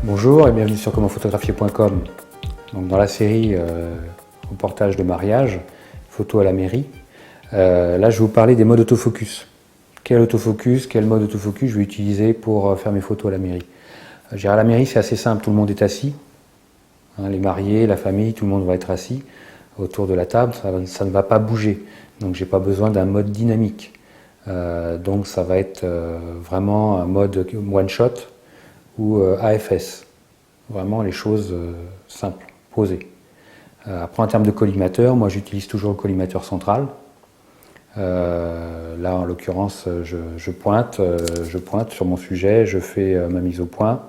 Bonjour et bienvenue sur commentphotographier.com. Donc dans la série reportage de mariage, photo à la mairie, là je vais vous parler des modes autofocus. Quel autofocus, quel mode autofocus je vais utiliser pour faire mes photos à la mairie. Je dirais à la mairie c'est assez simple, tout le monde est assis, hein, les mariés, la famille, tout le monde va être assis autour de la table, ça ne va pas bouger, donc j'ai pas besoin d'un mode dynamique. Donc ça va être vraiment un mode one shot ou AFS, vraiment les choses simples, posées. Après en termes de collimateur, moi j'utilise toujours le collimateur central. Là en l'occurrence je pointe sur mon sujet, je fais ma mise au point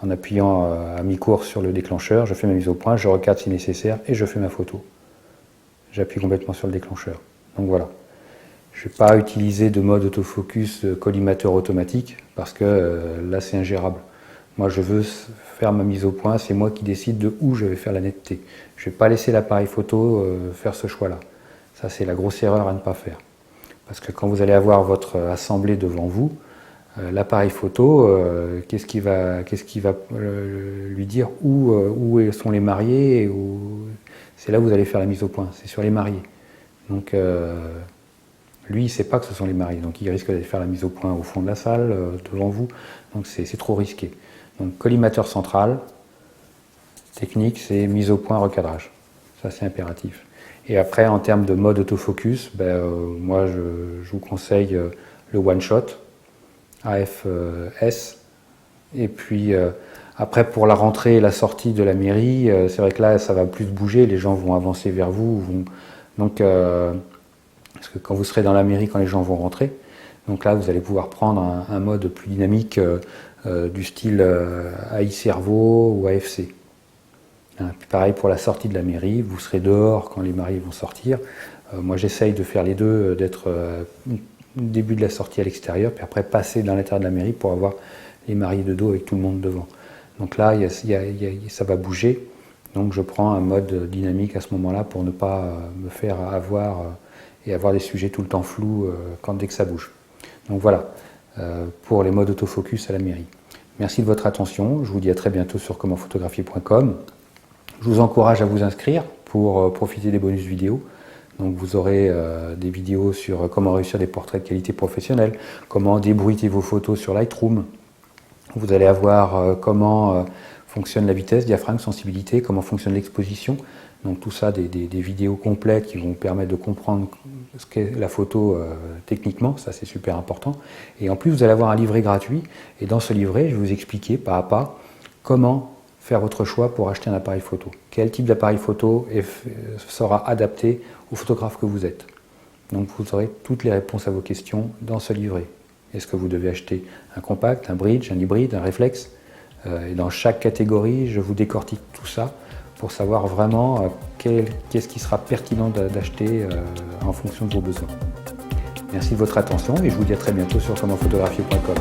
en appuyant à mi-course sur le déclencheur, je fais ma mise au point, je recadre si nécessaire et je fais ma photo. J'appuie complètement sur le déclencheur. Donc voilà. Je ne vais pas utiliser de mode autofocus collimateur automatique parce que là c'est ingérable. Moi je veux faire ma mise au point, c'est moi qui décide de où je vais faire la netteté. Je ne vais pas laisser l'appareil photo faire ce choix-là. Ça c'est la grosse erreur à ne pas faire. Parce que quand vous allez avoir votre assemblée devant vous, l'appareil photo, qu'est-ce qui va lui dire où sont les mariés, c'est là où vous allez faire la mise au point, c'est sur les mariés. Donc lui, il ne sait pas que ce sont les mariés, donc il risque d'aller faire la mise au point au fond de la salle, devant vous, donc c'est trop risqué. Donc collimateur central, technique, c'est mise au point, recadrage. Ça, c'est impératif. Et après, en termes de mode autofocus, moi, je vous conseille le one shot, AFS. Et puis, après, pour la rentrée et la sortie de la mairie, c'est vrai que là, ça va plus bouger, les gens vont avancer vers vous. Donc, parce que quand vous serez dans la mairie, quand les gens vont rentrer, donc là, vous allez pouvoir prendre un mode plus dynamique du style AI Servo ou AFC. Puis pareil pour la sortie de la mairie, vous serez dehors quand les mariés vont sortir. Moi j'essaye de faire les deux, d'être au début de la sortie à l'extérieur, puis après passer dans l'intérieur de la mairie pour avoir les mariés de dos avec tout le monde devant. Donc là, ça va bouger, donc je prends un mode dynamique à ce moment-là pour ne pas me faire avoir et avoir des sujets tout le temps flous dès que ça bouge. Donc voilà, pour les modes autofocus à la mairie. Merci de votre attention, je vous dis à très bientôt sur commentphotographier.com. Je vous encourage à vous inscrire pour profiter des bonus vidéos. Donc vous aurez des vidéos sur comment réussir des portraits de qualité professionnelle, comment débruiter vos photos sur Lightroom. Vous allez avoir comment fonctionne la vitesse, diaphragme, sensibilité, comment fonctionne l'exposition. Donc tout ça, des vidéos complètes qui vont vous permettre de comprendre ce qu'est la photo techniquement, ça c'est super important. Et en plus, vous allez avoir un livret gratuit. Et dans ce livret, je vais vous expliquer pas à pas comment faire votre choix pour acheter un appareil photo. Quel type d'appareil photo sera adapté au photographe que vous êtes. Donc vous aurez toutes les réponses à vos questions dans ce livret. Est-ce que vous devez acheter un compact, un bridge, un hybride, un réflexe et dans chaque catégorie, je vous décortique tout ça pour savoir vraiment qu'est-ce qui sera pertinent d'acheter en fonction de vos besoins. Merci de votre attention et je vous dis à très bientôt sur commentphotographier.com.